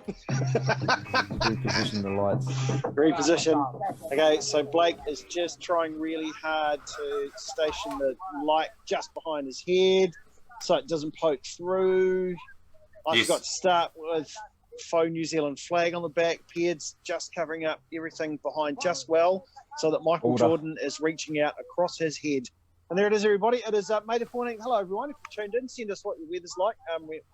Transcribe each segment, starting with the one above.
Reposition the lights. Reposition. Okay, so Blake is just trying really hard to station the light just behind his head so it doesn't poke through. I forgot to start with faux New Zealand flag on the back. Peard's just covering up everything behind just well so that Michael Jordan is reaching out across his head. And there it is, everybody. It is May the 14th. Hello, everyone. If you tuned in, send us what your weather's like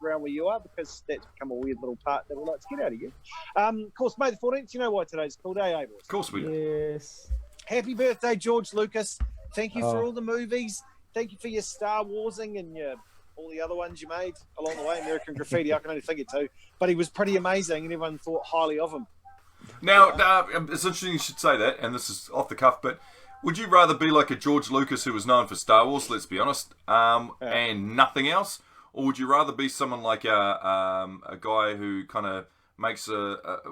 around where you are, because that's become a weird little part that we like to get out of you. Of course, May the 14th, you know why today's called, eh, boys? Of course we do. Yes. Happy birthday, George Lucas. Thank you for all the movies. Thank you for your Star Warsing and all the other ones you made along the way. American Graffiti, I can only think of two. But he was pretty amazing, and everyone thought highly of him. Now, it's interesting you should say that, and this is off the cuff, but would you rather be like a George Lucas who was known for Star Wars, let's be honest, and nothing else? Or would you rather be someone like a guy who kind of makes what I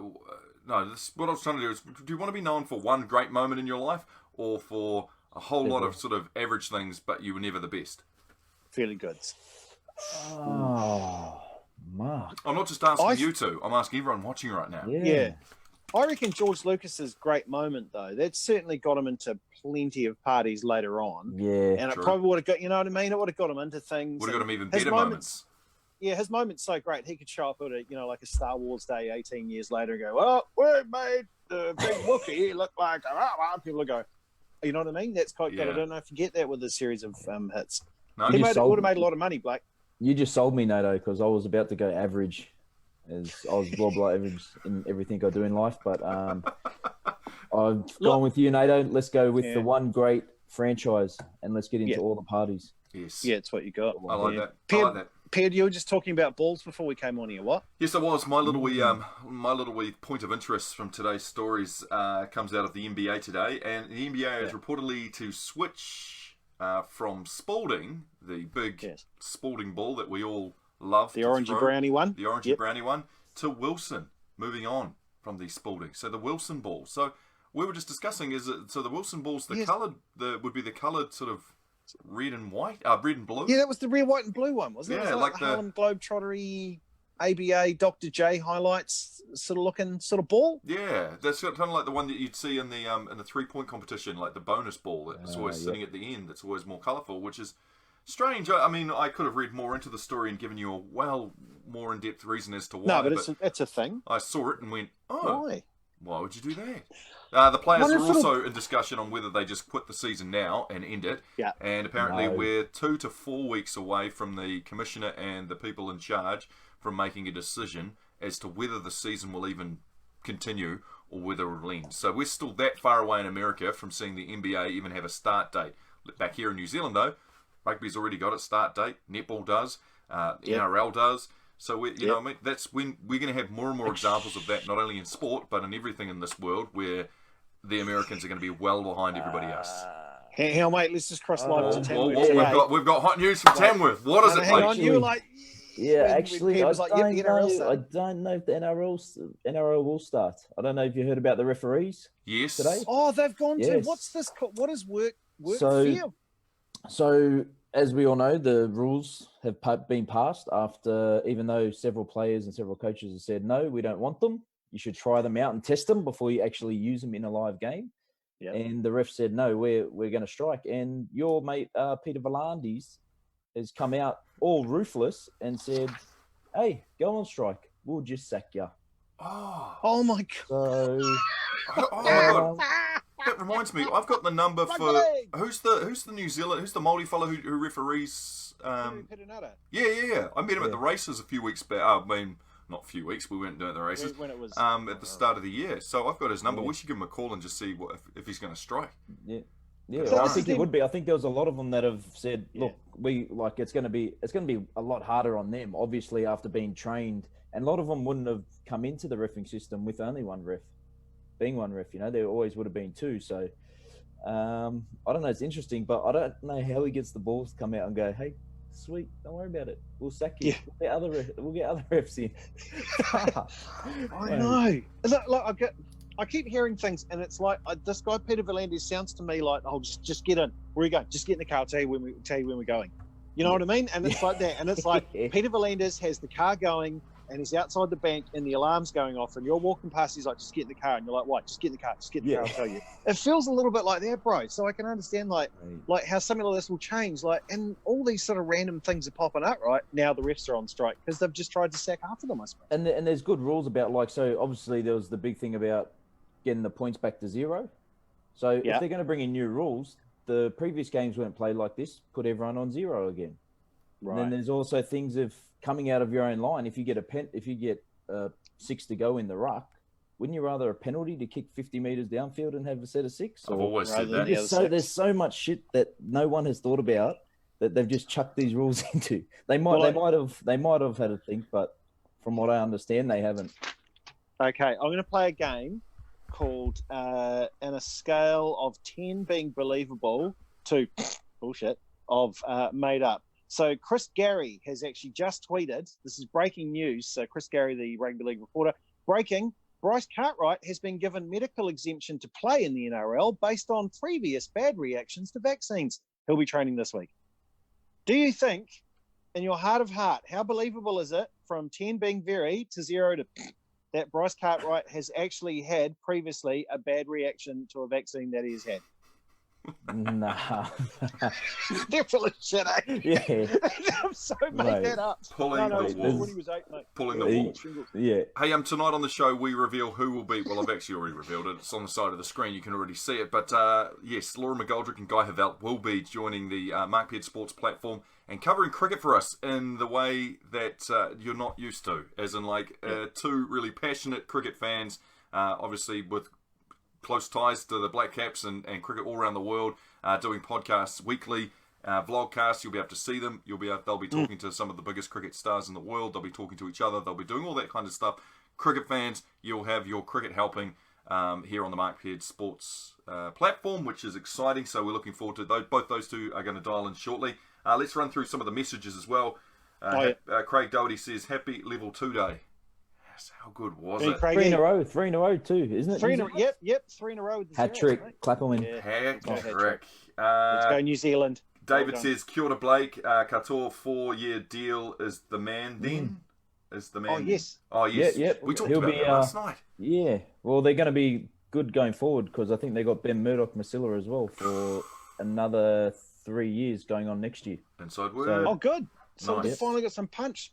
was trying to do is, do you want to be known for one great moment in your life, or for a whole lot of sort of average things, but you were never the best? Fairly good. Oh, Mark. I'm not just asking you two, I'm asking everyone watching right now. Yeah. I reckon George Lucas's great moment, though, that certainly got him into plenty of parties later on. Yeah. And it probably would have got, you know what I mean? It would have got him into things. Would have got him even better moments. Yeah, his moment's so great. He could show up at a, like a Star Wars Day 18 years later and go, well, we made the big Wookiee look like people will go, you know what I mean? That's quite good. I don't know if you get that with a series of hits. No, he would have made a lot of money, Blake. You just sold me, Nato, because I was about to go average. As I was blah average in everything I do in life, but I've gone with you, Nato. Let's go with the one great franchise, and let's get into all the parties. Yes. Yeah, it's what you got. I like that. Ped, you were just talking about balls before we came on here. What? Yes, I was. My little wee point of interest from today's stories comes out of the NBA today, and the NBA is reportedly to switch from Spalding, the big Spalding ball that we all love, the orangey brownie one, brownie one, to Wilson, moving on from the Spalding. So the Wilson ball. So we were just discussing, so the Wilson ball's would be the coloured sort of red and white, red and blue. Yeah, that was the red, white, and blue one, wasn't it? Yeah, it was like the Harlem Globetrottery, ABA, Dr. J highlights sort of looking sort of ball. Yeah, that's kind of like the one that you'd see in the 3-point competition, like the bonus ball that's always sitting at the end. That's always more colourful, which is strange. I mean, I could have read more into the story and given you a more in-depth reason as to why. No, but it's a thing. I saw it and went, why would you do that? The players are also in discussion on whether they just quit the season now and end it. Yeah. And apparently we're 2 to 4 weeks away from the commissioner and the people in charge from making a decision as to whether the season will even continue or whether it will end. So we're still that far away in America from seeing the NBA even have a start date. Back here in New Zealand, though, rugby's already got its start date. Netball does. NRL does. So we, you know, what I mean, that's when we're going to have more and more examples of that, not only in sport but in everything in this world, where the Americans are going to be well behind everybody else. Hang on, mate. Let's just cross the line to Tamworth. We've got hot news from Tamworth. What is it, hang on, you were like, actually, I don't know if the NRL will start. I don't know if you heard about the referees. Yes. Today. Oh, they've gone to what's this? What is work feel? So, as we all know, the rules have been passed after, even though several players and several coaches have said, no, we don't want them. You should try them out and test them before you actually use them in a live game. Yep. And the ref said, no, we're going to strike. And your mate, Peter V'landys, has come out all ruthless and said, hey, go on strike. We'll just sack you. Oh my God. So, my God. That reminds me, I've got the number for who's the New Zealand, who's the Māori fellow who referees. Yeah. I met him at the races a few weeks back. I mean, not a few weeks. We weren't doing the races when it was at the start of the year. So I've got his number. We should give him a call and just see if he's going to strike. Yeah. I think it would be. I think there was a lot of them that have said, look, it's going to be a lot harder on them. Obviously, after being trained, and a lot of them wouldn't have come into the reffing system with only one ref. Being one ref, there always would have been two. So I don't know. It's interesting, but I don't know how he gets the balls to come out and go, "Hey, sweet, don't worry about it. We'll sack you. Yeah. We'll get other refs in." I know. Look, I keep hearing things, and it's like this guy Peter V'landys sounds to me like, "Oh, just get in. Where are you going? Just get in the car. I'll tell you when we're going." You know what I mean? And it's like that. And it's like Peter V'landys has the car going. and he's outside the bank, and the alarm's going off, and you're walking past. He's like, "Just get in the car," and you're like, "What? Just get in the car. Just get in the car. I'll tell you." It feels a little bit like that, bro. So I can understand like how something like this will change. Like, and all these sort of random things are popping up right now. The refs are on strike because they've just tried to sack half of them, I suppose. And there's good rules about like, so obviously there was the big thing about getting the points back to 0. So if they're going to bring in new rules, the previous games weren't played like this. Put everyone on 0 again. Right. And then there's also things of coming out of your own line. If you get 6 to go in the ruck, wouldn't you rather a penalty to kick 50 meters downfield and have a set of 6? I've always said that. There's so much shit that no one has thought about that they've just chucked these rules into. They might have had a think, but from what I understand, they haven't. Okay, I'm going to play a game called in a scale of 10 being believable to bullshit of made up. So Chris Gary has actually just tweeted, this is breaking news, so Chris Gary, the rugby league reporter, breaking, Bryce Cartwright has been given medical exemption to play in the NRL based on previous bad reactions to vaccines. He'll be training this week. Do you think, in your heart of heart, how believable is it from 10 being very to 0 to that Bryce Cartwright has actually had previously a bad reaction to a vaccine that he has had? Nah. They're full of shit, eh? Yeah. I'm so made that up. Pulling the wool. When he was 8, mate. Pulling the wool. Yeah. Hey, tonight on the show we reveal who will be. Well, I've actually already revealed it. It's on the side of the screen. You can already see it. But yes, Laura McGoldrick and Guy Havelt will be joining the Markhead Sports platform and covering cricket for us in the way that you're not used to, as in like two really passionate cricket fans, obviously with close ties to the Black Caps and cricket all around the world, doing podcasts weekly, vlogcasts. You'll be able to see them. They'll be talking to some of the biggest cricket stars in the world. They'll be talking to each other. They'll be doing all that kind of stuff. Cricket fans, you'll have your cricket helping here on the Markhead Sports platform, which is exciting. So we're looking forward to those. Both those two are going to dial in shortly. Let's run through some of the messages as well. Craig Doherty says, "Happy level 2 day." How good was it? 3 in a row too, isn't it? 3 in a row. Yep, 3 in a row with the hat trick. Clap them in. Hat trick. Let's go New Zealand. David says, "Kia ora, Blake. Katoa 4-year deal is the man then." Is the man? Oh yes. Yep. We talked about that last night. Yeah. Well, they're going to be good going forward because I think they got Ben Murdoch-Masila as well for another 3 years going on next year. Inside word. Oh, good. So Nice. we finally got some punch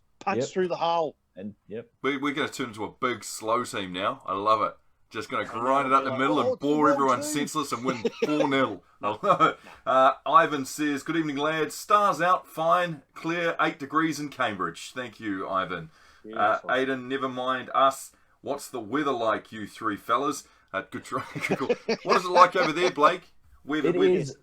through the hole. And We're going to turn into a big slow team now. I love it. Just going to grind it up the middle and bore everyone senseless and win 4-0. Ivan says, "Good evening, lads. Stars out, fine, clear, 8 degrees in Cambridge." Thank you, Ivan. Aidan, never mind us. What's the weather like, you three fellas? Good try. What is it like over there, Blake? It is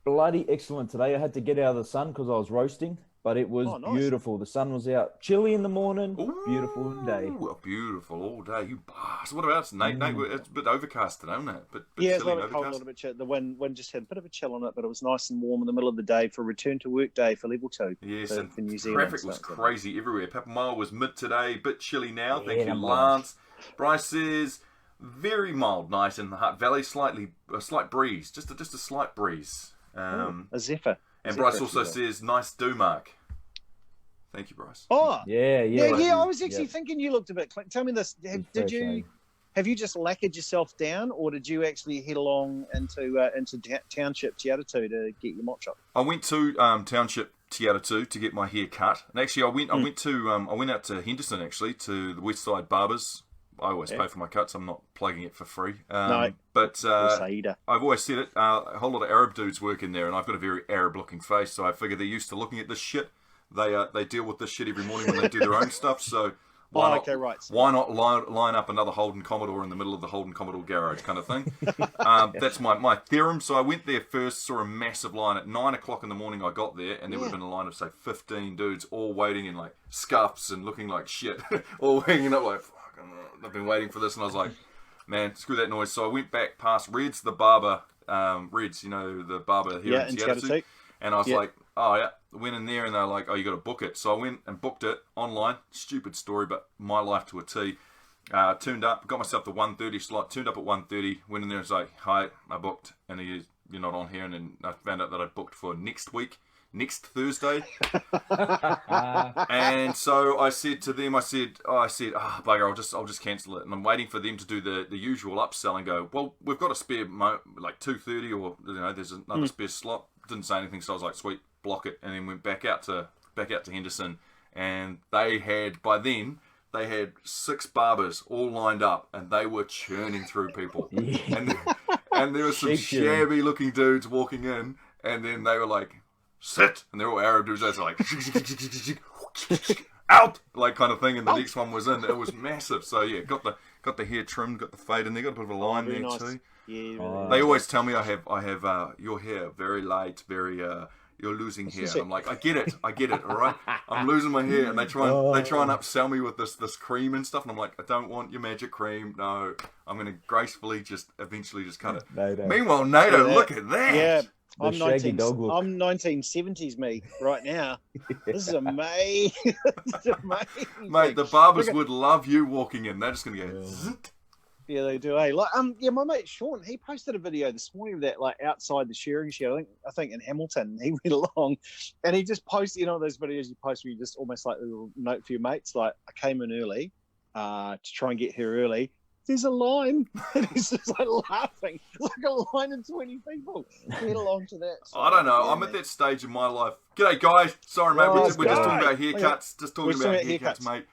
bloody excellent today. I had to get out of the sun because I was roasting. But it was beautiful. The sun was out. Chilly in the morning. Ooh, beautiful day. Beautiful all day. You bastard. What about Nate? Nate, it's a bit overcast today, isn't it? It's a little bit cold, a little bit chill. The wind just had a bit of a chill on it, but it was nice and warm in the middle of the day for a return to work day for level 2. Yes, for, and for New Zealand. Traffic was crazy everywhere. Papamile was mid today, bit chilly now. Thank you, Lance. Bryce says, "Very mild night in the Hutt Valley. A slight breeze. Just a slight breeze. A zephyr. And Bryce also says, "Nice do, Mark." Thank you, Bryce. Oh, yeah. I was actually thinking you looked a bit. Tell me this: have you just lacquered yourself down, or did you actually head along into Township Te Atatu to get your mop shop? I went to Township Te Atatu to get my hair cut, and actually I went out to Henderson actually to the West Side Barbers. I always pay for my cuts. I'm not plugging it for free. No, but I've always said it. A whole lot of Arab dudes work in there, and I've got a very Arab-looking face, so I figure they're used to looking at this shit. They deal with this shit every morning when they do their own stuff. So why not line up another Holden Commodore in the middle of the Holden Commodore garage kind of thing? That's my theorem. So I went there first, saw a massive line at 9 o'clock in the morning. I got there, and there would have been a line of say 15 dudes all waiting in like scuffs and looking like shit, all hanging up like, fuck, I've been waiting for this, and I was like, man, screw that noise. So I went back past Reds, the barber, the barber here in Te Atatu, and I was like, oh yeah. Went in there and they're like, oh, you got to book it. So I went and booked it online. Stupid story, but my life to a T. Turned up, got myself the 1:30 slot. Turned up at 1:30. Went in there and was like, hi, I booked. And he goes, you're not on here. And then I found out that I'd booked for next week. next Thursday. And so I said to them, bugger, I'll just cancel it. And I'm waiting for them to do the usual upsell and go, well, we've got a spare like 2:30 or there's another spare slot. Didn't say anything, so I was like, sweet, block it. And then went back out to Henderson, and they had 6 barbers all lined up, and they were churning through people. And there were some shabby looking dudes walking in, and then they were like, sit, and they're all Arab dudes. They're like, out, like kind of thing. And the next one was in. It was massive. So yeah, got the hair trimmed, got the fade in there, got a bit of a line there nice. too. Yeah, They nice. always tell me I have your hair very light, very you're losing hair. And I'm like, I get it, all right. I'm losing my hair, and they try and upsell me with this cream and stuff, and I'm like, I don't want your magic cream. No, I'm gonna gracefully eventually just cut it. NATO. Meanwhile, NATO, look at that. Yeah. The I'm shaggy dog look. 1970s me right now. This is amazing. This is amazing. Mate, the barbers would love you walking in. They're just gonna go. Zzzt. Yeah, they do. Hey, like, my mate Sean, he posted a video this morning of that, like outside the shearing shed. I think in Hamilton. He went along, and he just posted, those videos you post where you just almost like a little note for your mates, like, I came in early to try and get here early. There's a line, and he's just like laughing. It's like a line of 20 people. Get along to that. So, I don't know. yeah, I'm man. at that stage in my life. G'day, guys. Sorry, mate. We're just go. talking about haircuts. Just talking We're about talking about haircuts, haircuts. mate.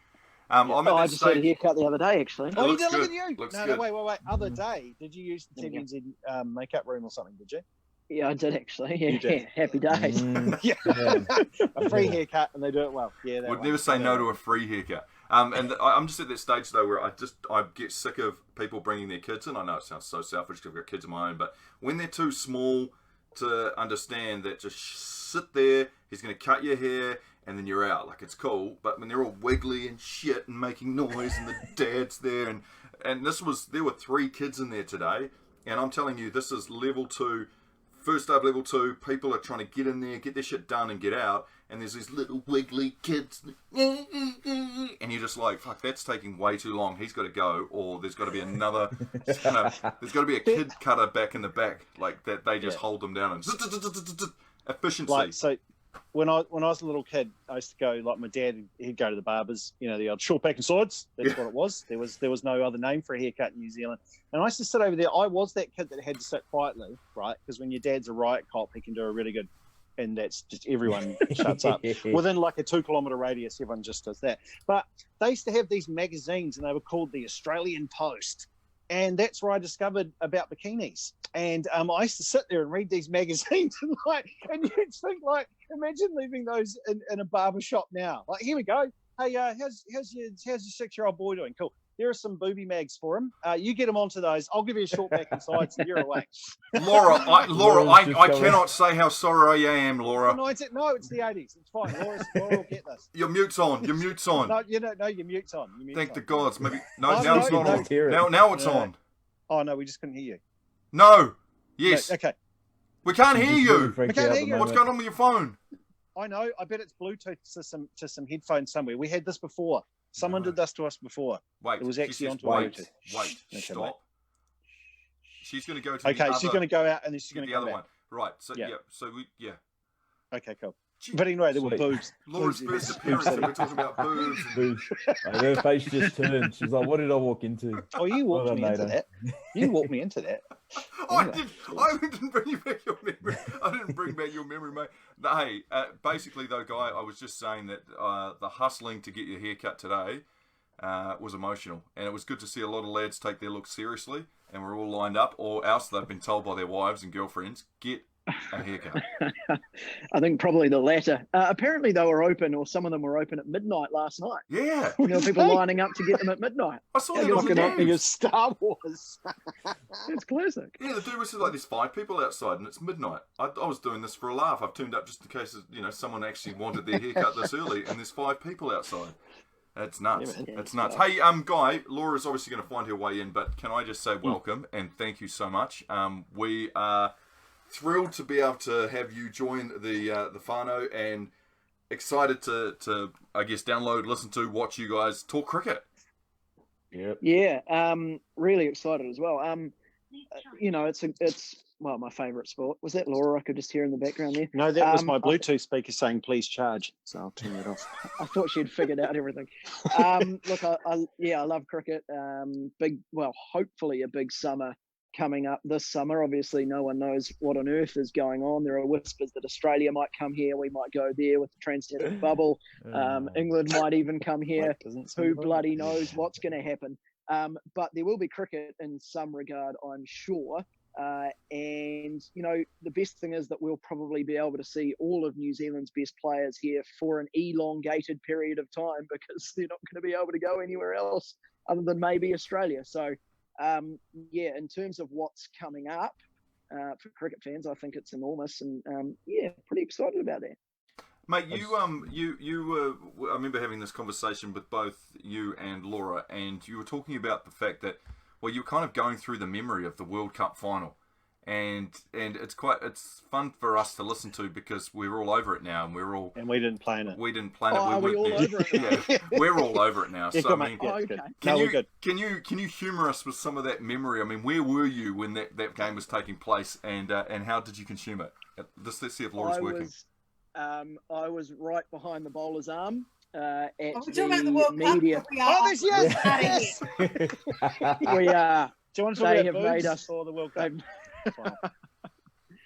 I'm at I that just had a stage. haircut the other day, actually. Oh, you looks did? Look good. at you. Looks No, good. wait. Other day, did you use the TVNZ makeup room or something, did you? Yeah, I did actually. Yeah, You did. happy days. Yeah. Yeah. A free haircut, and they do it well. Yeah, that Would one. never say Yeah. no to a free haircut. And I'm just at that stage though where I get sick of people bringing their kids in. I know it sounds so selfish because I've got kids of my own, but when they're too small to understand that just sit there, he's going to cut your hair, and then you're out. Like, it's cool, but when they're all wiggly and shit and making noise, and the dad's there, and there were 3 kids in there today, and I'm telling you, this is level 2. First up, level 2, people are trying to get in there, get their shit done and get out, and there's these little wiggly kids, and you're just like, fuck, that's taking way too long. He's got to go, or there's got to be another, there's got to be a kid cutter back in the back, like that. They just hold them down and efficiency. Like, so when I was a little kid, I used to go, like, my dad, he'd go to the barbers, the old short back and sides. That's what it was. There was no other name for a haircut in New Zealand. And I used to sit over there. I was that kid that had to sit quietly, right? Because when your dad's a riot cop, he can do a really good, and that's just everyone shuts up. Within like a 2-kilometre radius, everyone just does that. But they used to have these magazines, and they were called the Australian Post. And that's where I discovered about bikinis. And I used to sit there and read these magazines, and you'd think, like, imagine leaving those in a barber shop now. Like, here we go. Hey, how's your 6-year-old boy doing? Cool. There are some booby mags for him. You get him onto those. I'll give you a short back and sides, and you're away. Laura, I Laura's cannot say how sorry I am, Laura. No, it's the 80s. It's fine. Laura will get this. Your mute's on. Your mute's on. No, your mute's on. Thank the gods. Maybe Oh, now no, it's not no. on. Now it's No. on. Oh, no, we just couldn't hear you. No. Yes. No, okay. We can't hear you. We can't hear you. What's going on with your phone? I know. I bet it's Bluetooth to some headphones somewhere. We had this before. Someone did this to us before. Wait. It was she actually says, onto wait. Bluetooth. Wait. Okay, Stop. wait. She's going to go to Okay, the she's other, going to go out and then she's going the to come other back. one. Right. So Yeah. Okay, cool. Gee, But anyway, there were Sweet. boobs. Laura's Boobs. first appearance, and we're talking about boobs. And, Boobs. Like, her face just turned. She's like, what did I walk into? Oh, you walked Well me done, into Nathan. that. You walked me into that. I didn't bring you back your memory. I didn't bring back your memory, mate. No, hey, basically though, Guy, I was just saying that the hustling to get your hair cut today was emotional, and it was good to see a lot of lads take their look seriously, and we're all lined up, or else they've been told by their wives and girlfriends, get a haircut. I think probably the latter. Apparently they were open, or some of them were open at midnight last night. Yeah, There were people lining up to get them at midnight. I saw Yeah, that you're on the looking up Because news. Star Wars. It's classic. Yeah, the dude was like, there's 5 people outside and it's midnight. I was doing this for a laugh. I've turned up just in case, someone actually wanted their haircut this early, and there's 5 people outside. That's nuts. Yeah, man. That's nuts. Hey, Guy, Laura's obviously going to find her way in, but can I just say welcome and thank you so much. We are thrilled to be able to have you join the whānau, and excited to I guess download, listen to, watch you guys talk cricket. Yep. Yeah, really excited as well. It's my favourite sport. Was that Laura I could just hear in the background there? No, that was my Bluetooth speaker saying please charge. So I'll turn it off. I thought she'd figured out everything. Look, I love cricket. Hopefully a big summer coming up this summer. Obviously, no one knows what on earth is going on. There are whispers that Australia might come here. We might go there with the transatlantic bubble. England might even come here. Who bloody knows what's going to happen? But there will be cricket in some regard, I'm sure. And, you know, the best thing is that we'll probably be able to see all of New Zealand's best players here for an elongated period of time, because they're not going to be able to go anywhere else other than maybe Australia. So, in terms of what's coming up for cricket fans, I think it's enormous, and pretty excited about that. Mate, you were. I remember having this conversation with both you and Laura, and you were talking about the fact that, well, you're kind of going through the memory of the World Cup final, and it's fun for us to listen to because we're all over it now, and we didn't plan it. We didn't plan it. Are we all over it? Yeah, we're all over it now. Yeah, so good, I mean, good. Can you humour us with some of that memory? I mean, where were you when that game was taking place, and how did you consume it? Let's see if Laura's working. I was right behind the bowler's arm at the media. Yes. We are. Do you want to They talk have about made boobs us. or the World Cup?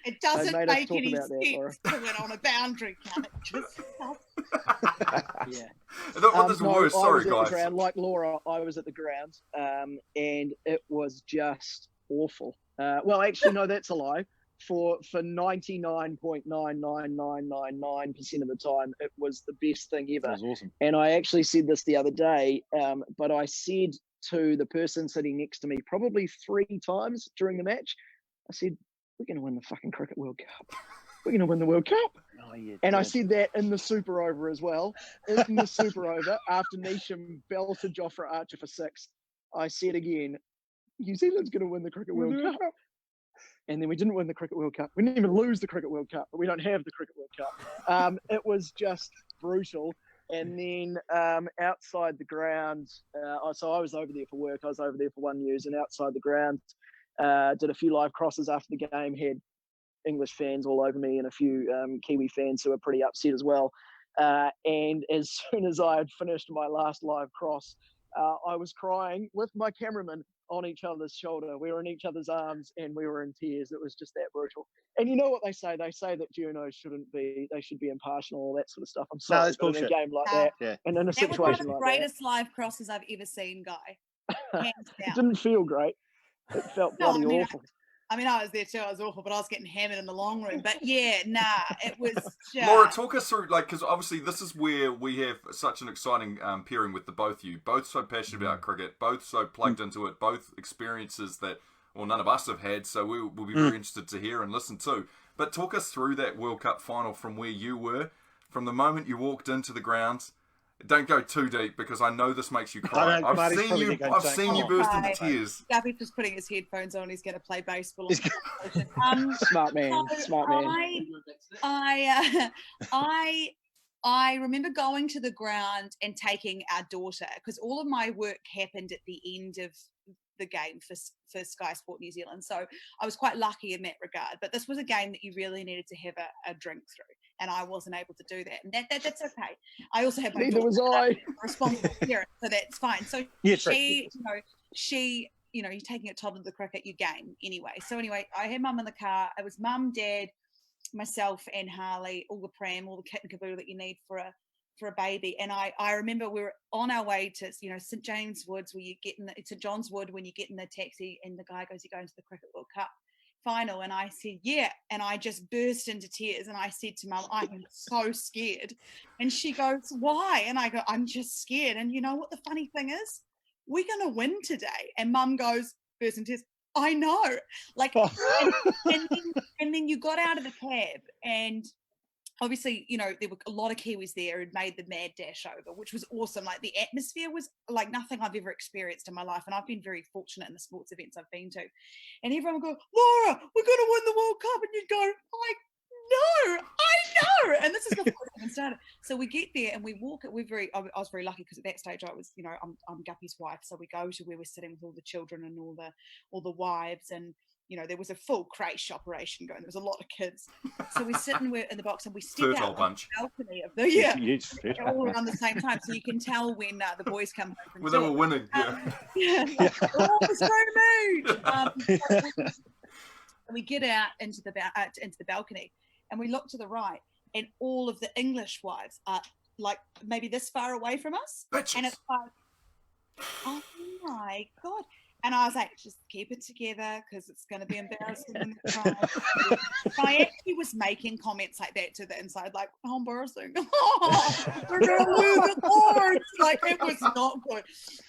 It doesn't made us make talk any about that, Laura. sense to it on a boundary count. It just Yeah. What was the worst? I Sorry, was at guys. the ground, like Laura, I was at the ground, and it was just awful. Well, actually, no, that's a lie. For 99.99999% of the time, it was the best thing ever. That was awesome. And I actually said this the other day, but I said to the person sitting next to me probably 3 times during the match, I said, we're going to win the fucking Cricket World Cup. We're going to win the World Cup. Oh, yeah, and I said that in the super over as well. In the super over, after Neesham belted Jofra Archer for 6, I said again, New Zealand's going to win the Cricket World Cup. And then we didn't win the Cricket World Cup. We didn't even lose the Cricket World Cup, but we don't have the Cricket World Cup. It was just brutal. And then outside the ground, so I was over there for work. I was over there for One News, and outside the ground, did a few live crosses after the game, had English fans all over me and a few Kiwi fans who were pretty upset as well. And as soon as I had finished my last live cross, I was crying with my cameraman on each other's shoulder. We were in each other's arms and we were in tears. It was just that brutal. And you know what they say? They say that journos they should be impartial, all that sort of stuff. I'm sorry, that's bullshit. in a game like that, and in a That was one of situation the like greatest live crosses I've ever seen, Guy. Hands that, down. it didn't feel great. It felt bloody awful. I mean, I was there too. I was awful, but I was getting hammered in the long room. But yeah, it was just... Laura, talk us through, because obviously this is where we have such an exciting pairing with the both of you. Both so passionate about cricket, both so plugged into it, both experiences that, well, none of us have had, so we'll be very interested to hear and listen to. But talk us through that World Cup final from where you were, from the moment you walked into the grounds. Don't go too deep because I know this makes you cry. I've seen you burst into tears. Gabby's just putting his headphones on. He's going to play baseball. Smart man. I remember going to the ground and taking our daughter, because all of my work happened at the end of the game for Sky Sport New Zealand. So I was quite lucky in that regard. But this was a game that you really needed to have a drink through, and I wasn't able to do that. And that's okay. I also have my Neither daughter, was I. a responsible parent, so that's fine. So she, you're taking it top of the cricket, you game anyway. So anyway, I had mum in the car. It was mum, dad, myself, and Harley, all the pram, all the kit and caboodle that you need for a baby. And I remember we were on our way to St James Woods, where you get in St John's Wood when you get in the taxi, and the guy goes, "You're going to the Cricket World Cup final?" And I said, "Yeah." And I just burst into tears, and I said to mum, "I'm so scared." And she goes, "Why?" And I go, "I'm just scared." And you know what the funny thing is? We're going to win today. And mum goes, burst into tears, "I know." And then you got out of the cab, and obviously, there were a lot of Kiwis there who'd made the mad dash over, which was awesome. Like, the atmosphere was like nothing I've ever experienced in my life. And I've been very fortunate in the sports events I've been to. And everyone would go, "Laura, we're going to win the World Cup." And you'd go, "I know. And this is before it even started." So we get there and we walk it. I was very lucky because at that stage I was, I'm Guppy's wife. So we go to where we're sitting with all the children and all the wives. And there was a full creche operation going. There was a lot of kids. So we're sitting in the box and we step Fertile out bunch. on the balcony of the, Yes. all around the same time. So you can tell when the boys come home from Well, they were school. winning. Yeah. Oh, it's so mood. We get out into the balcony and we look to the right, and all of the English wives are like maybe this far away from us. Bitches. And it's like, oh my God. And I was like, just keep it together because it's going to be embarrassing in the crowd. I actually was making comments like that to the inside, like, how embarrassing. We're going to lose the Lord. Like, it was not good.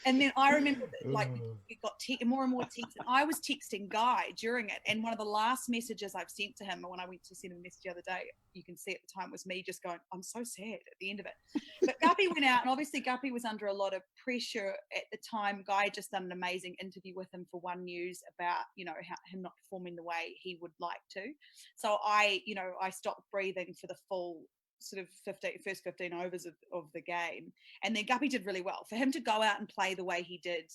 And then I remember that, like, it got more and more text. And I was texting Guy during it. And one of the last messages I've sent to him when I went to send him a message the other day, you can see at the time, was me just going, I'm so sad at the end of it. But Guppy went out, and obviously Guppy was under a lot of pressure at the time. Guy had just done an amazing interview with him for One News about, him not performing the way he would like to. So I stopped breathing for the full sort of first 15 overs of the game. And then Guppy did really well. For him to go out and play the way he did,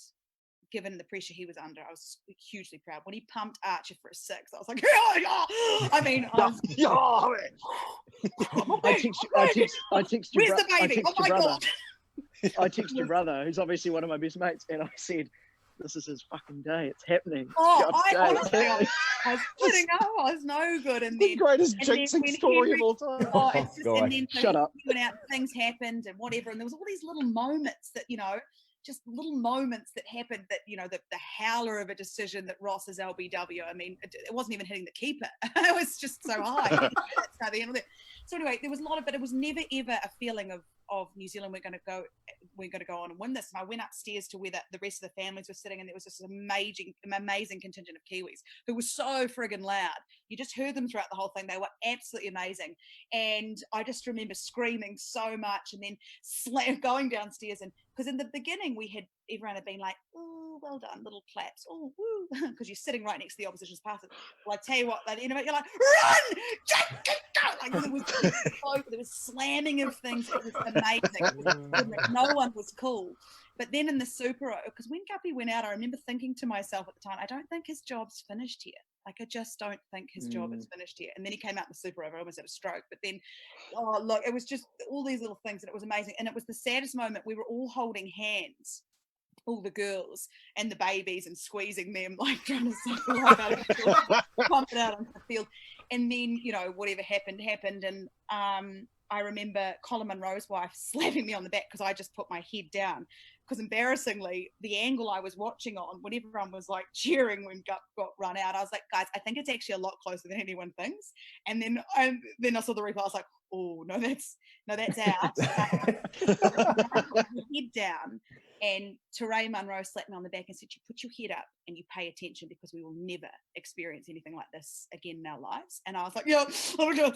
given the pressure he was under, I was hugely proud. When he pumped Archer for a 6, I was like, I mean, I text your where's the baby? Oh my God. I text your brother, who's obviously one of my best mates, and I said, this is his fucking day. It's happening. Oh, I was putting up. I was no good. And The then greatest and then jinxing when story Henry- of all time. Oh, it's just, God. and then so Shut up. he went out, things happened and whatever, and there was all these little moments that, just little moments that happened that, the howler of a decision that Ross is LBW. I mean, it wasn't even hitting the keeper. It was just so high. That's how the end of it. So anyway, there was a lot of, but it was never ever a feeling of New Zealand, we're going to go on and win this. And I went upstairs to where the rest of the families were sitting, and there was this amazing contingent of Kiwis who were so friggin' loud. You just heard them throughout the whole thing. They were absolutely amazing. And I just remember screaming so much, and then going downstairs, and because in the beginning everyone had been like, oh, well done, little claps, oh, woo, because you're sitting right next to the opposition's passes. Well, I tell you what, at the end of it, you're like, run, Jack, go! Like there was slamming of things. It was amazing. No one was cool. But then in the Super, because when Guppy went out, I remember thinking to myself at the time, I don't think his job's finished here. Like, I just don't think his job is finished here. And then he came out in the Super Over, I almost had a stroke. But then, oh, look, it was just all these little things, and it was amazing. And it was the saddest moment. We were all holding hands, all the girls and the babies, and squeezing them, like trying to suck the life out of the field, pump it out onto the field. And then, whatever happened. And I remember Colin Munro's wife slapping me on the back because I just put my head down. Because embarrassingly, the angle I was watching on, when everyone was like cheering when Gup got run out, I was like, guys, I think it's actually a lot closer than anyone thinks. And then I saw the replay. I was like, oh no, that's out. Head down, and Teray Munro slapped me on the back and said, "You put your head up and you pay attention, because we will never experience anything like this again in our lives." And I was like, yeah, okay.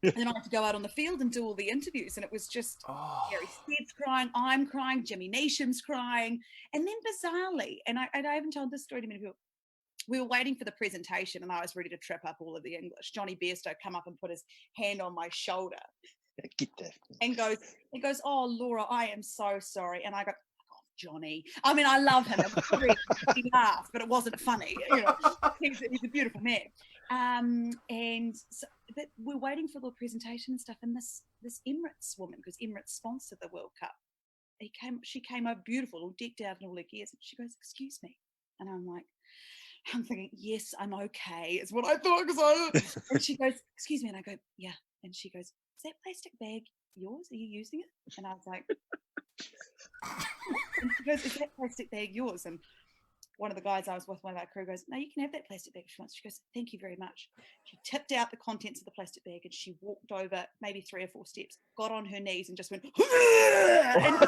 And then I had to go out on the field and do all the interviews, and it was just Gary Stead's crying, I'm crying, Jimmy Neesham's crying, and then bizarrely, and I haven't told this story to many people, we were waiting for the presentation, and I was ready to trip up all of the English. Johnny Bairstow come up and put his hand on my shoulder, Get that. and goes, oh, Laura, I am so sorry. And I go, oh, Johnny. I mean, I love him. He laughed, but it wasn't funny. He's a beautiful man. And so, but we're waiting for the presentation and stuff. And this Emirates woman, because Emirates sponsored the World Cup, she came over beautiful, all decked out in all her gears. And she goes, excuse me. And I'm thinking, yes, I'm okay, is what I thought. And she goes, excuse me. And I go, yeah. And she goes, is that plastic bag yours? Are you using it? And I was like, and she goes, is that plastic bag yours? And one of the guys I was with, one of our crew, goes, no, you can have that plastic bag if you want. She goes, thank you very much. She tipped out the contents of the plastic bag, and she walked over maybe 3 or 4 steps, got on her knees and just went, and it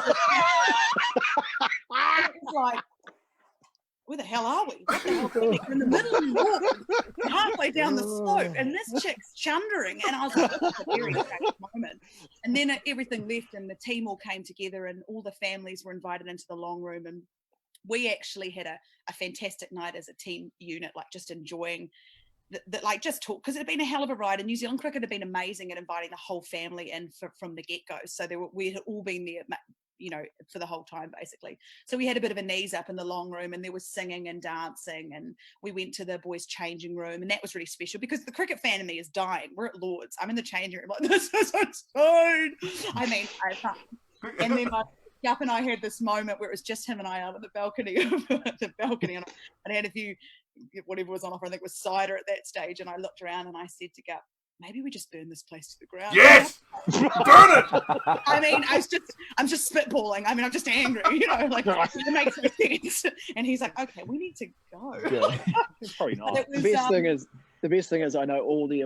was like, where the hell are we? What the hell? We're in the middle of the walk, halfway down the slope, and this chick's chundering. And I was like, this is a very strange moment. And then everything left, and the team all came together, and all the families were invited into the long room. And we actually had a fantastic night as a team unit, like just enjoying like just talk, because it had been a hell of a ride, and New Zealand cricket had been amazing at inviting the whole family in from the get-go. So we had all been there, you know, for the whole time, basically. So we had a bit of a knees up in the long room, and there was singing and dancing, and we went to the boys' changing room, and that was really special because the cricket fan in me is dying. We're at Lord's. I'm in the changing room like, this is insane. I mean, I can't. And then Yup and I had this moment where it was just him and I out on the balcony, and I had a few, whatever was on offer, I think it was cider at that stage, and I looked around and I said to Gup, maybe we just burn this place to the ground. Yes! Burn it! I mean, I'm just spitballing. I mean, I'm just angry, you know, like, it makes no sense. And he's like, okay, we need to go. Yeah. It's probably not. But it was, The best thing is I know all the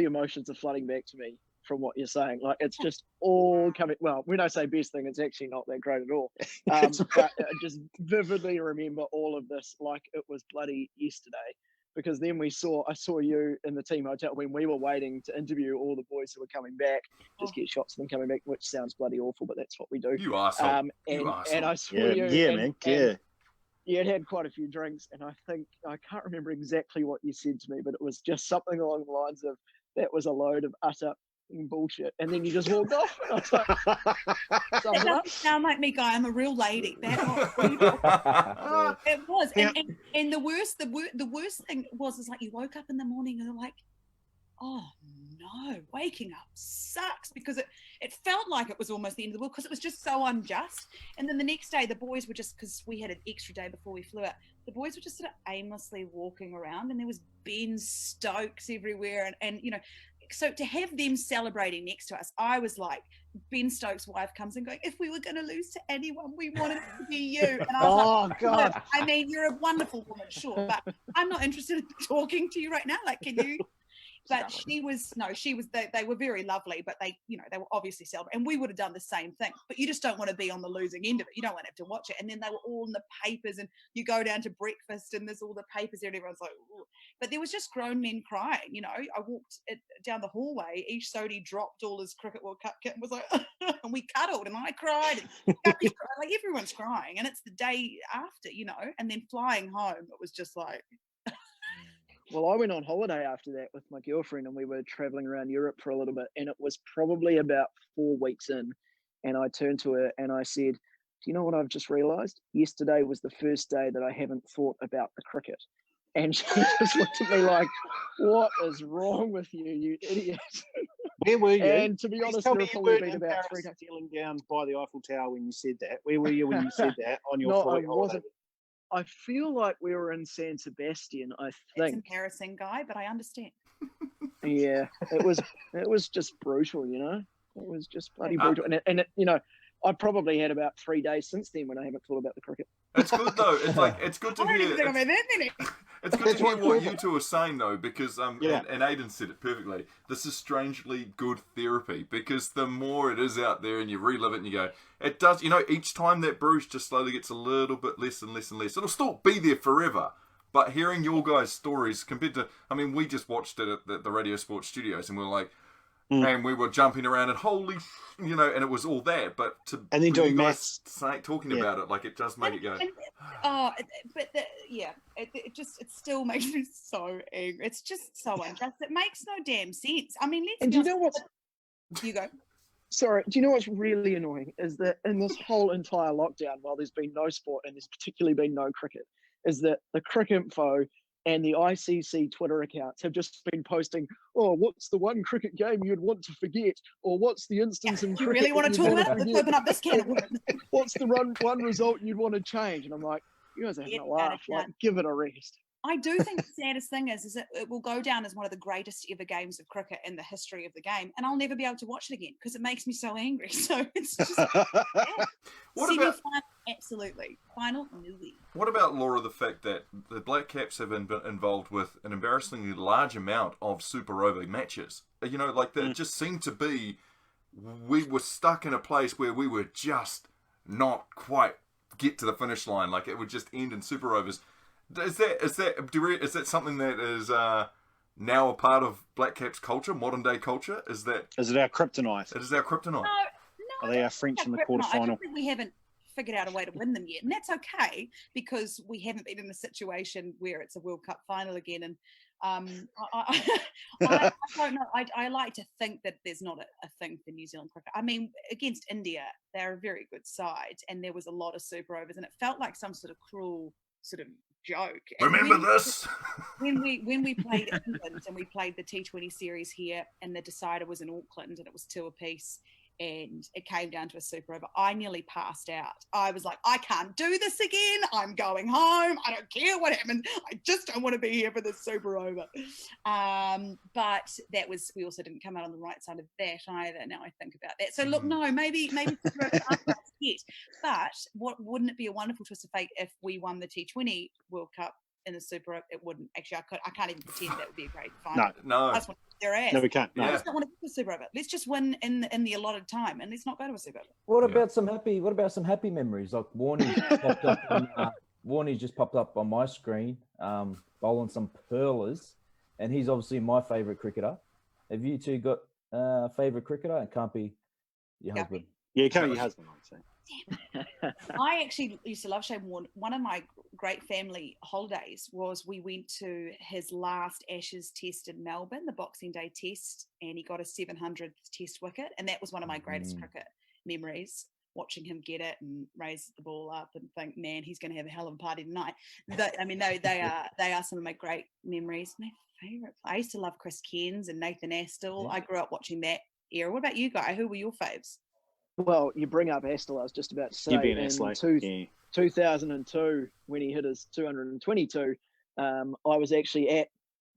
emotions are flooding back to me from what you're saying. Like, it's just all coming. Well, when I say best thing, it's actually not that great at all. But I just vividly remember all of this like it was bloody yesterday. Because then I saw you in the team hotel when we were waiting to interview all the boys who were coming back, just get shots of them coming back, which sounds bloody awful, but that's what we do. You arsehole. And I saw you. Man. You had quite a few drinks, and I think, I can't remember exactly what you said to me, but it was just something along the lines of, that was a load of utter bullshit. And then you just walked off. And I was like, that doesn't sound like me, Guy. I'm a real lady. It was. And the worst thing was like you woke up in the morning and you're like, oh no, waking up sucks, because it felt like it was almost the end of the world because it was just so unjust. And then the next day the boys were just, because we had an extra day before we flew out, the boys were just sort of aimlessly walking around, and there was Ben Stokes everywhere, and you know, so to have them celebrating next to us, I was like, Ben Stokes' wife comes in going, if we were going to lose to anyone, we wanted it to be you. And I was like, God. look, I mean, you're a wonderful woman, sure, but I'm not interested in talking to you right now. Like, can you? But they were very lovely, but they were obviously celebrating, and we would have done the same thing, but you just don't want to be on the losing end of it. You don't want to have to watch it. And then they were all in the papers, and you go down to breakfast and there's all the papers there, and everyone's like, ooh. But there was just grown men crying, you know. I walked down the hallway, Ish Sodhi dropped all his Cricket World Cup kit and was like, and we cuddled, and I cried, and Guppy cried, like everyone's crying, and it's the day after, you know, and then flying home, it was just like, well, I went on holiday after that with my girlfriend, and we were traveling around Europe for a little bit, and it was probably about 4 weeks in, and I turned to her and I said, do you know what I've just realised? Yesterday was the first day that I haven't thought about the cricket. And she just looked at me like, what is wrong with you, you idiot? Where were you? And to be honest, Tell it's me probably you been weren't about 3 days. stealing down by the Eiffel Tower when you said that. Where were you when you said that on your No, flight I holiday? wasn't. I feel like we were in San Sebastian, I it's think. embarrassing, Guy, but I understand. Yeah, it was just brutal, you know. It was just bloody brutal, and you know, I probably had about 3 days since then when I haven't thought about the cricket. It's good though. It's good to I don't even think hear. I've had that many. It's good to hear what you two are saying though, because Yeah. and Aidan said it perfectly. This is strangely good therapy, because the more it is out there and you relive it and you go, it does. You know, each time that bruise just slowly gets a little bit less and less and less. It'll still be there forever. But hearing your guys' stories compared to, I mean, we just watched it at the Radio Sports Studios, and we were like, and we were jumping around and holy, you know, and it was all there. But And then doing you guys maths. talking about it, like it does make it go. It still makes me so angry. It's just so unjust. It makes no damn sense. I mean, And do you know what's You go. Sorry, do you know what's really annoying is that in this whole entire lockdown, while there's been no sport and there's particularly been no cricket, is that the Cricinfo and the ICC Twitter accounts have just been posting, oh, what's the one cricket game you'd want to forget? Or what's the instance in Do you cricket really want that to you'd talk about it? Let's forget? open up this can of worms. What's the one result you'd want to change? And I'm like, you guys are having a laugh. Like, give it a rest. I do think the saddest thing is that it will go down as one of the greatest ever games of cricket in the history of the game, and I'll never be able to watch it again because it makes me so angry. So it's just What about absolutely final movie. What about, Laura, the fact that the Black Caps have been involved with an embarrassingly large amount of Super Over matches? You know, like it just seemed to be, we were stuck in a place where we were just not quite get to the finish line. Like it would just end in Super Overs. Is that something that is now a part of Black Caps culture, modern day culture? Is it our kryptonite? It is our kryptonite. No, Are they our French in the I quarterfinal? don't think we haven't figured out a way to win them yet, and that's okay because we haven't been in a situation where it's a World Cup final again. And I don't know. I like to think that there's not a thing for New Zealand cricket. I mean, against India, they're a very good side, and there was a lot of super overs, and it felt like some sort of cruel sort of joke. And Remember this? when we played England and we played the T20 series here, and the decider was in Auckland, and it was 2 apiece, and it came down to a super over, I nearly passed out. I was like, I can't do this again. I'm going home. I don't care what happened. I just don't want to be here for this super over. But that was, we also didn't come out on the right side of that either. Now I think about that. So look, no, maybe yet. But wouldn't it be a wonderful twist of fate if we won the T20 World Cup in the super? It wouldn't actually. I can't even pretend that would be a great final. No. That's what they're at. No, we can't. No. I just don't want to go to a super over. Let's just win in the allotted time, and let's not go to a super over. What about some happy memories? Like Warney's just popped up on my screen, bowling some pearlers, and he's obviously my favourite cricketer. Have you two got a favourite cricketer? It can't be your husband. Yeah, it can't be your husband, I'd say. I actually used to love Shane Warne. One of my great family holidays was we went to his last Ashes test in Melbourne, the Boxing Day test, and he got a 700th test wicket, and that was one of my greatest cricket memories, watching him get it and raise the ball up and think, man, he's going to have a hell of a party tonight. But I mean, they are some of my great memories. My favourite, I used to love Chris Cairns and Nathan Astle. I grew up watching that era. What about you, Guy? Who were your faves? Well, you bring up Astle, I was just about to say. You'd be an in Astle. 2002, when he hit his 222, I was actually at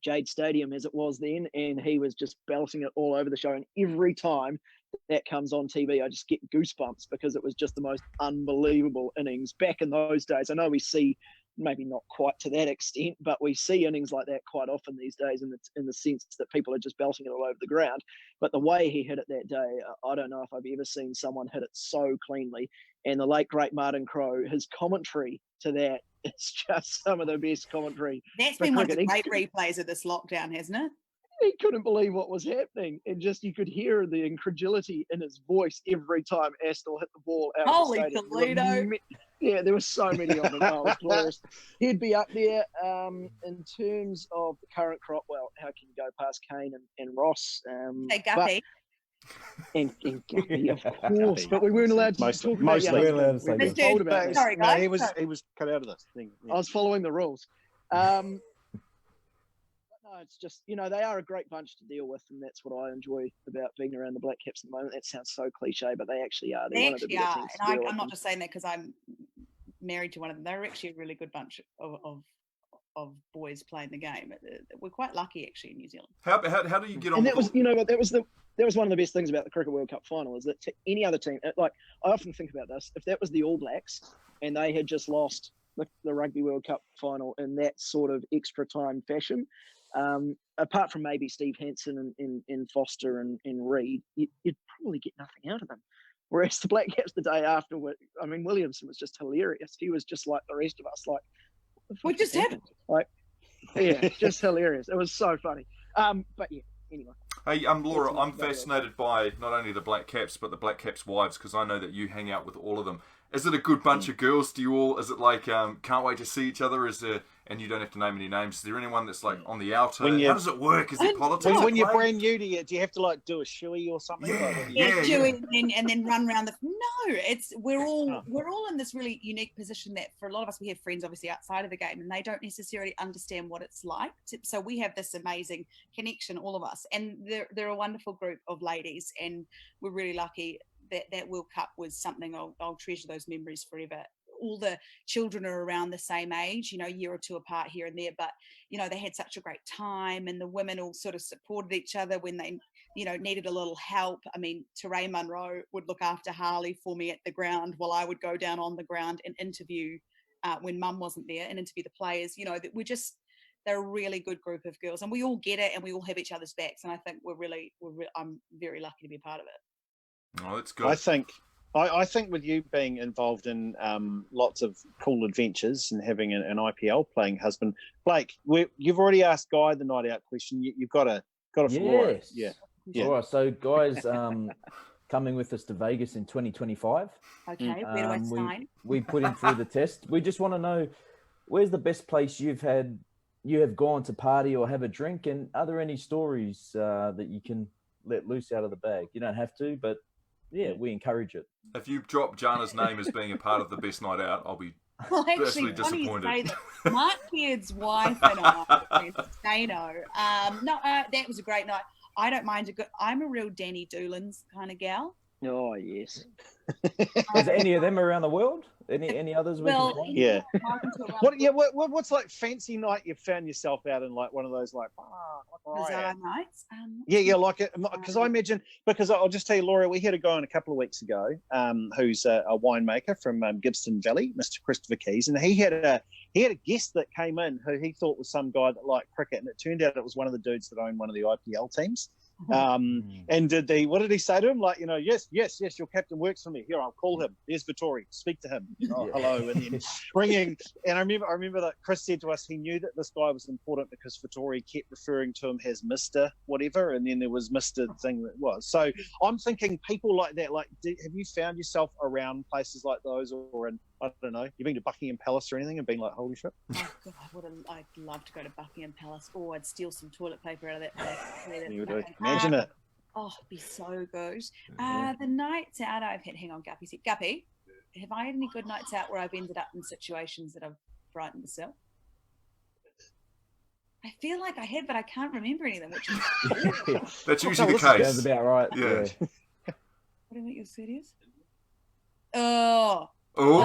Jade Stadium as it was then, and he was just belting it all over the show. And every time that comes on TV, I just get goosebumps because it was just the most unbelievable innings back in those days. I know we see, maybe not quite to that extent, but we see innings like that quite often these days in the sense that people are just belting it all over the ground. But the way he hit it that day, I don't know if I've ever seen someone hit it so cleanly. And the late, great Martin Crowe, his commentary to that is just some of the best commentary. That's been one of the great replays of this lockdown, hasn't it? He couldn't believe what was happening, and just you could hear the incredulity in his voice every time Astle hit the ball out Holy of the stadium. Toledo! Yeah, there were so many of them. Oh, it was glorious. He'd be up there in terms of the current crop. Well, how can you go past Kane and Ross? Hey, Guppy. And Guppy, of course, but we weren't allowed to talk about we weren't allowed to say we that. told about it. Sorry, guys. He was cut out of this thing. Yeah. I was following the rules. No, it's just, they are a great bunch to deal with, and that's what I enjoy about being around the Black Caps at the moment. That sounds so cliche, but they actually are. They actually are, and I'm not just saying that because I'm married to one of them. They're actually a really good bunch of boys playing the game. We're quite lucky actually in New Zealand. How do you get on? And that was, that was one of the best things about the Cricket World Cup final, is that to any other team, like I often think about this, if that was the All Blacks and they had just lost the Rugby World Cup final in that sort of extra time fashion, apart from maybe Steve Hansen and Foster and Reid, you'd probably get nothing out of them. Whereas the Black Caps the day after, I mean, Williamson was just hilarious. He was just like the rest of us, like, what just happened? Like, yeah, just hilarious. It was so funny. But yeah, anyway. Hey, Laura, I'm fascinated by not only the Black Caps, but the Black Caps' wives, because I know that you hang out with all of them. Is it a good bunch of girls? Do you all, is it like, can't wait to see each other? Is there, and you don't have to name any names, is there anyone that's like on the outer? How does it work? Is it politics? When you're brand new to it, do you have to like do a shoey or something? And then run around the. No, we're all in this really unique position that for a lot of us, we have friends obviously outside of the game, and they don't necessarily understand what it's like. So we have this amazing connection, all of us, and they're a wonderful group of ladies, and we're really lucky. That World Cup was something I'll treasure those memories forever. All the children are around the same age, a year or two apart here and there, but they had such a great time, and the women all sort of supported each other when they needed a little help. I mean, Teray Munro would look after Harley for me at the ground while I would go down on the ground and interview when Mum wasn't there, and interview the players. They're a really good group of girls, and we all get it, and we all have each other's backs, and I think I'm very lucky to be a part of it. Oh, that's good. I think with you being involved in lots of cool adventures and having an IPL playing husband, Blake, you've already asked Guy the night out question. You've got a floor. Yes. Yeah. All right. So, guys, coming with us to Vegas in 2025. Okay, where do I sign? We put him through the test. We just want to know, where's the best place you have gone to party or have a drink, and are there any stories that you can let loose out of the bag? You don't have to, but yeah, we encourage it. If you drop Jana's name as being a part of the best night out, I'll be Well, personally actually, funny you disappointed. say that. Mark Beard's wife and I, Dano, that was a great night. I don't mind a good. I'm a real Danny Doolins kind of gal. Oh yes. Is there any of them around the world? Any others? Well, can find? Yeah. What? What's like fancy night you found yourself out in, like one of those like Bizarre nights. Yeah, like it, because I imagine, because I'll just tell you, Laura, we had a guy on a couple of weeks ago who's a winemaker from Gibson Valley, Mr. Christopher Keys, and he had a guest that came in who he thought was some guy that liked cricket, and it turned out it was one of the dudes that owned one of the IPL teams. And what did he say to him? Like, yes, your captain works for me. Here, I'll call him. There's Vittori. Speak to him. Hello, and then ringing. And I remember that Chris said to us he knew that this guy was important because Vittori kept referring to him as Mr. whatever, and then there was Mr. thing that was. So I'm thinking people like that. Like, have you found yourself around places like those, or in, I don't know, you've been to Buckingham Palace or anything and been like, holy shit? Oh God, I'd love to go to Buckingham Palace. Or I'd steal some toilet paper out of that place. You would imagine it. Oh, it'd be so good. The nights out I've had, hang on, Guppy, have I had any good nights out where I've ended up in situations that I've frightened myself? I feel like I have, but I can't remember any of them. That's usually the Sounds case. about right. Yeah. What do you think your city is? Oh. Oh,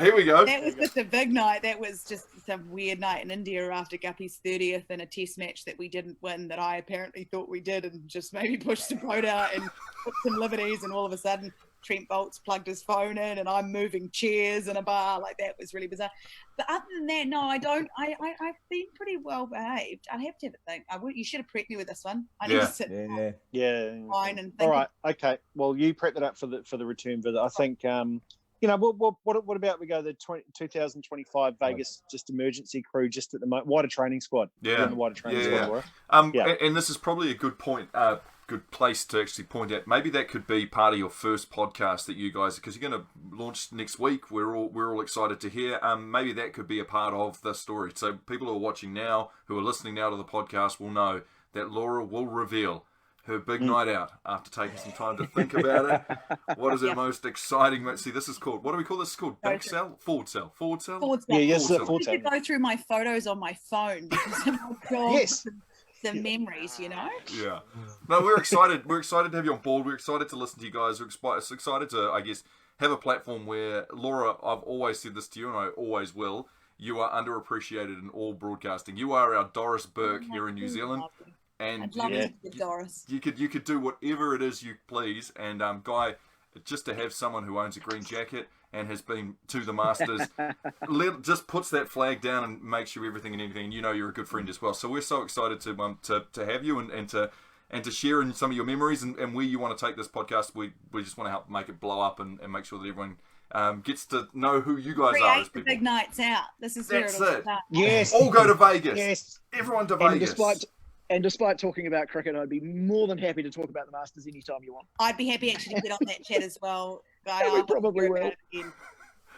here we go. That was just a big night. That was just some weird night in India after Guppy's 30th in a test match that we didn't win, that I apparently thought we did, and just maybe pushed the boat out and took some liberties, and all of a sudden Trent Bolt's plugged his phone in and I'm moving chairs in a bar. Like, that was really bizarre. But other than that, no, I don't. I've been pretty well behaved. I'd have to have a think. You should have prepped me with this one. I need to sit fine and think. All right, okay. Well, you prepped it up for the return visit. I think what about we go the 2025 Vegas just emergency crew, just at the wider training squad. Yeah, the wider training squad. Laura. And this is probably a good point. Good place to actually point out. Maybe that could be part of your first podcast that you guys, because you're going to launch next week. We're all excited to hear. Maybe that could be a part of the story. So people who are watching now, who are listening now to the podcast, will know that Laura will reveal her big night out after taking some time to think about it. What is her most exciting? See, this is called, what do we call this? It's called back cell? Forward cell. Forward cell? Forward cell. Yeah, yes, I forward cell. go through my photos on my phone because of my job. Yes. The memories, Yeah. No, we're excited. We're excited to have you on board. We're excited to listen to you guys. We're excited to, I guess, have a platform where, Laura, I've always said this to you and I always will, you are underappreciated in all broadcasting. You are our Doris Burke here in New Zealand. And I'd love to be Doris. You could do whatever it is you please. And Guy, just to have someone who owns a green jacket and has been to the Masters, just puts that flag down and makes sure everything and anything. And you're a good friend as well. So we're so excited to have you and to share in some of your memories and where you want to take this podcast. We just want to help make it blow up and make sure that everyone gets to know who you guys are as the people. big nights out. This is where That's it'll it. start. Yes. All go to Vegas. Yes. Everyone to And Vegas. despite talking about cricket, I'd be more than happy to talk about the Masters anytime you want. I'd be happy actually to get on that chat as well. Guy, We probably will.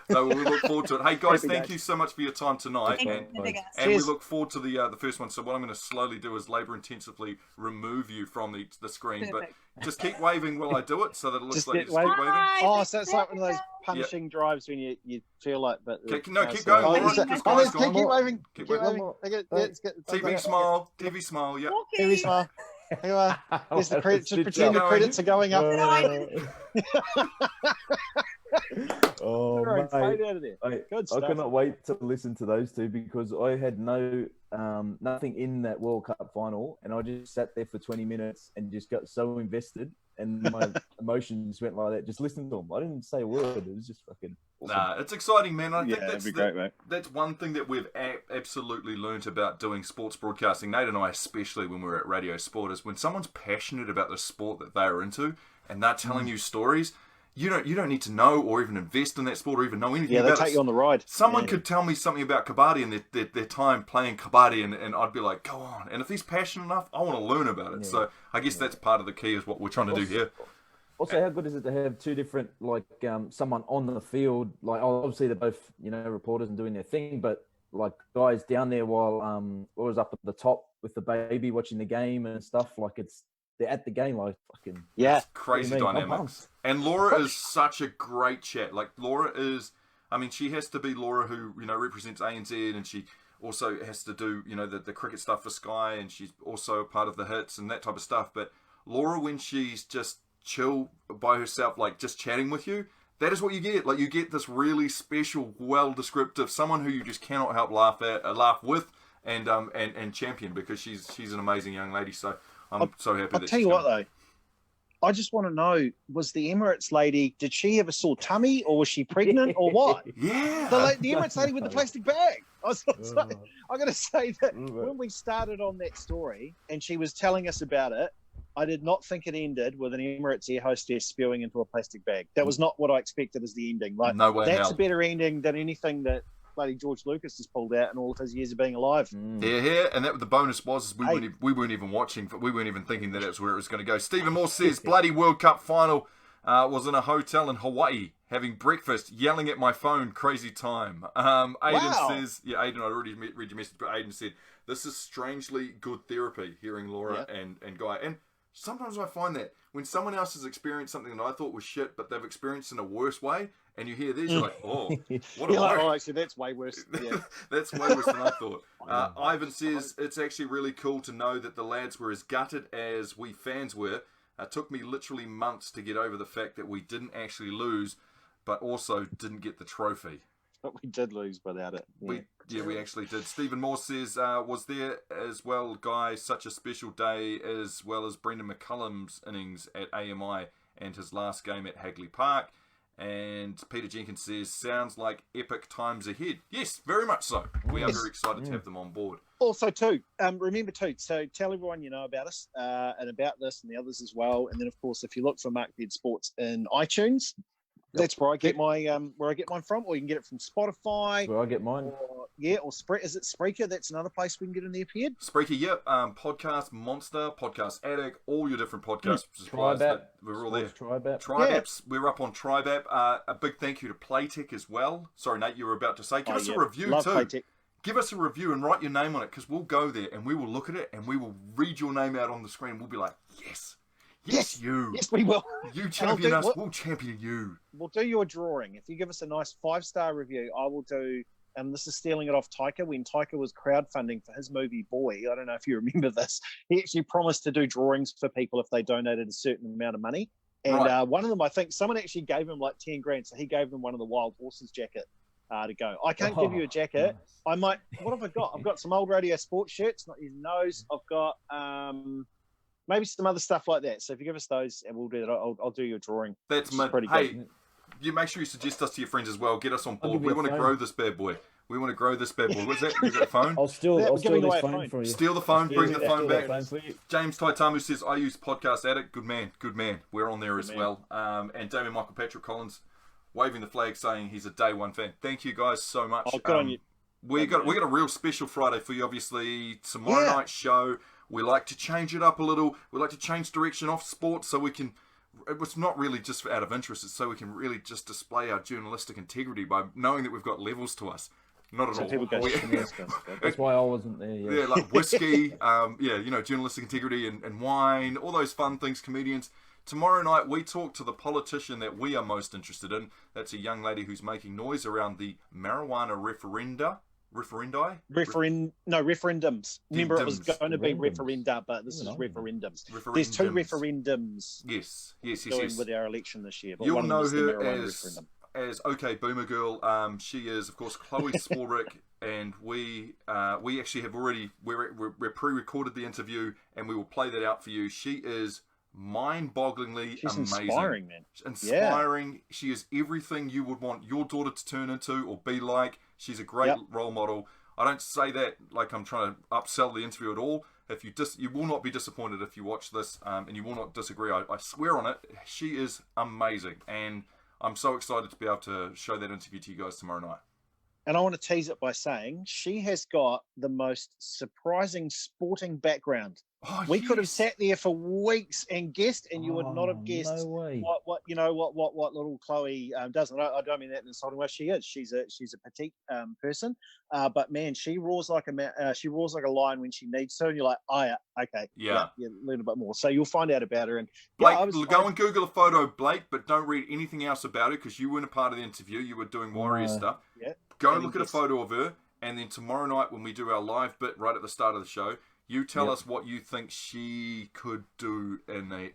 So we look forward to it. Hey guys, Happy thank days. you so much for your time tonight, Thank you. and we look forward to the first one. So what I'm going to slowly do is labour intensively remove you from the screen, Perfect. but just keep waving while I do it, so that it looks Just like you keep just keep waving. waving. Oh, so it's like one of those punishing drives when you feel like, but Keep going, Laura, because Guy's gone. keep waving, Keep keep waving. waving. Okay, yeah, it's good. TV smile, TV smile, yeah. TV smile. Here you are. There's the credit. Just Stitch pretend the up. credits are going up. Oh, Right, fade mate. out of there. I Good stuff. cannot wait to listen to those two because I had nothing in that World Cup final, and I just sat there for 20 minutes and just got so invested, and my emotions went like that. Just listening to them, I didn't say a word. It was just fucking awesome. Nah, it's exciting, man. I think Yeah, that's that'd be great, mate. That's one thing that we've absolutely learnt about doing sports broadcasting. Nate and I, especially when we were at Radio Sport, is when someone's passionate about the sport that they are into and they're telling you stories, you don't need to know or even invest in that sport or even know anything Yeah, they about take it. you on the ride. Someone Yeah. could tell me something about kabaddi and their time playing kabaddi, and I'd be like, go on. And if he's passionate enough, I want to learn about it. Yeah. So I guess that's part of the key is what we're trying to do here. Also, how good is it to have two different, like, someone on the field? Like, obviously they're both, reporters and doing their thing, but like guys down there while Laura's up at the top with the baby watching the game and stuff. Like, they're at the game, like fucking. Yeah. It's crazy What do you mean? I'm dynamics. And Laura is such a great chat. Like, Laura is, I mean, she has to be Laura who, represents ANZ, and she also has to do, the cricket stuff for Sky, and she's also a part of the hits and that type of stuff. But Laura, when she's just chill by herself, like just chatting with you, that is what you get. Like, you get this really special, well descriptive, someone who you just cannot help laugh with, and champion, because she's an amazing young lady. So I'm so happy. I'll tell you what though, I just want to know: was the Emirates lady? Did she have a sore tummy, or was she pregnant, or what? Yeah, The Emirates lady with the plastic bag. I got to say that when we started on that story, and she was telling us about it, I did not think it ended with an Emirates air hostess spewing into a plastic bag. That was not what I expected as the ending. Like, no way in that's hell. a better ending than anything that bloody George Lucas has pulled out in all of his years of being alive. Yeah, and that the bonus was we weren't even watching, we weren't even thinking that that's where it was going to go. Stephen Moore says, bloody World Cup final was in a hotel in Hawaii, having breakfast, yelling at my phone, crazy time. Aiden says, Aiden, I already read your message, but Aiden said, this is strangely good therapy, hearing Laura and Guy. And sometimes I find that when someone else has experienced something that I thought was shit, but they've experienced in a worse way, and you hear this, you're like, oh, what a You're like, life. oh, actually, that's way worse. Yeah. That's way worse than I thought. Ivan says, it's actually really cool to know that the lads were as gutted as we fans were. It took me literally months to get over the fact that we didn't actually lose, but also didn't get the trophy. But we did lose without it. Yeah. We actually did. Stephen Moore says, was there as well, Guy, such a special day, as well as Brendan McCullum's innings at AMI and his last game at Hagley Park? And Peter Jenkins says, sounds like epic times ahead. Yes, very much so. We are very excited to have them on board. Also, too, remember, too, so tell everyone you know about us and about this and the others as well. And then, of course, if you look for Mark Beard Sports in iTunes, that's where I get my where I get mine from, or you can get it from Spotify. Where I get mine. Or is it Spreaker? That's another place we can get in there, Pierre. Spreaker, yep. Podcast Monster, Podcast Addict, all your different podcast suppliers. We're all there. Tribe app. Tribe apps. We're up on Tribe app. A big thank you to Playtech as well. Sorry, Nate, you were about to say. Give us a review Love too. Playtech. Give us a review and write your name on it, because we'll go there and we will look at it and we will read your name out on the screen. We'll be like, yes, you. Yes, we will. You champion us, we'll champion you. We'll do your drawing. If you give us a nice 5-star review, I will do, and this is stealing it off Taika, when Taika was crowdfunding for his movie Boy. I don't know if you remember this. He actually promised to do drawings for people if they donated a certain amount of money. And one of them, I think, someone actually gave him like 10 grand. So he gave them one of the Wild Horses jacket to go. I can't give you a jacket. Nice. I might, what have I got? I've got some old Radio Sports shirts, not using those. I've got maybe some other stuff like that. So if you give us those, and we'll do that, I'll do your drawing. That's pretty hey, good. you make sure you suggest us to your friends as well. Get us on I'll board. give you We a want to phone. grow this bad boy. We want to grow this bad boy. What's that? You got a phone? I'll steal we're this giving away a phone phone. for you. Steal the phone, bring the phone back. Phone for you. James Taitamu says, I use Podcast Addict. Good man. We're on there as well. And Damien Michael Patrick Collins waving the flag saying he's a day one fan. Thank you guys so much. Oh, good on you. We got a real special Friday for you, obviously. Tomorrow night's show. We like to change it up a little. We like to change direction off sports so we can. It's not really just out of interest. It's so we can really just display our journalistic integrity by knowing that we've got levels to us. Not at So all. people go, That's why I wasn't there. Yeah. Yeah, like whiskey, journalistic integrity and wine, all those fun things, comedians. Tomorrow night, we talk to the politician that we are most interested in. That's a young lady who's making noise around the marijuana referendi. Referendums. Remember, it was going to be Referendums. referenda, but this is referendums. Referendums. There's 2 referendums Yes. going with our election this year. But You'll one of them know is the her marijuana as referendum. OK Boomer Girl. She is, of course, Chloe Swarbrick, and we actually have already we're pre-recorded the interview, and we will play that out for you. She is mind-bogglingly She's amazing. inspiring, man. Inspiring. She is everything you would want your daughter to turn into or be like. She's a great role model. I don't say that like I'm trying to upsell the interview at all. If you will not be disappointed if you watch this, and you will not disagree. I swear on it. She is amazing, and I'm so excited to be able to show that interview to you guys tomorrow night. And I want to tease it by saying she has got the most surprising sporting background. Oh, We could have yes. sat there for weeks and guessed, and you would not have guessed No way. what little Chloe does. And I don't mean that in an insulting way. She is. She's a petite person, but man, she roars like a lion when she needs to. And you're like, oh yeah, okay, Yeah. learn a bit more. So you'll find out about her. And Blake, yeah, go and Google a photo of Blake, but don't read anything else about it because you weren't a part of the interview. You were doing Warrior stuff. Yeah. Go and And look at a yes. photo of her, and then tomorrow night when we do our live bit right at the start of the show, you tell us what you think she could do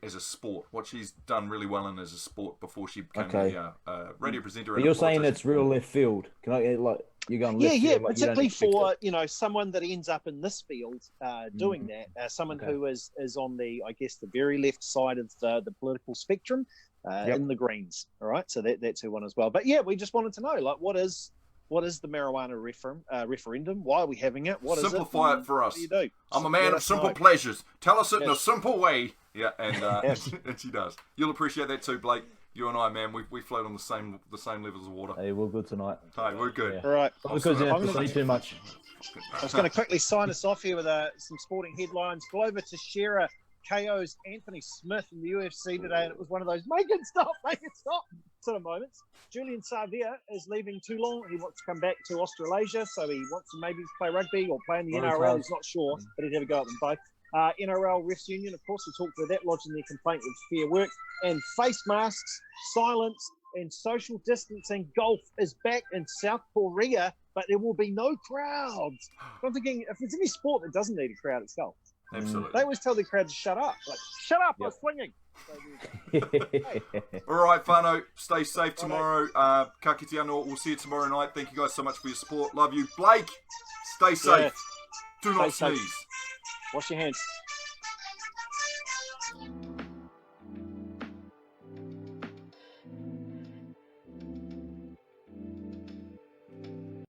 as a sport, what she's done really well in as a sport before she became a radio presenter. But and a you're saying politician. it's real left field. Can I you're going left Yeah, field? Like, you don't particularly expect for it. someone that ends up in this field doing that, someone Okay. who is on the the very left side of the political spectrum, in the Greens. All right, so that's who won as well. But yeah, we just wanted to know, like, what is the marijuana referendum? Why are we having it? What is Simplify it? it for us. What do you do? I'm a man Let of us simple know. pleasures. Tell us it in a Yes. simple way. Yeah, and Yes. and she does. You'll appreciate that too, Blake. You and I, man, we float on the same levels of water. Hey, we're good tonight. Hey, we're good. Yeah. All right. Not because you have to I'm say too much. I was going to quickly sign us off here with some sporting headlines. Glover Teixeira KO's Anthony Smith in the UFC today, and it was one of those make it stop sort of moments. Julian Savia is leaving Toulon. He wants to come back to Australasia, so he wants to maybe play rugby or play in the NRL. He's not sure, but he'd have a go at them both. NRL Refs Union, of course, we talked about that, lodging their complaint with Fair Work. And face masks, silence, and social distancing golf is back in South Korea, but there will be no crowds. I'm thinking, if there's any sport that doesn't need a crowd, it's golf. Absolutely. They always tell the crowd to shut up. Like, shut up, I'm swinging. All right, whānau, stay safe tomorrow. Ka kite anō. We'll see you tomorrow night. Thank you guys so much for your support. Love you. Blake, stay safe. Yeah. Do not Stay safe. sneeze. Wash your hands.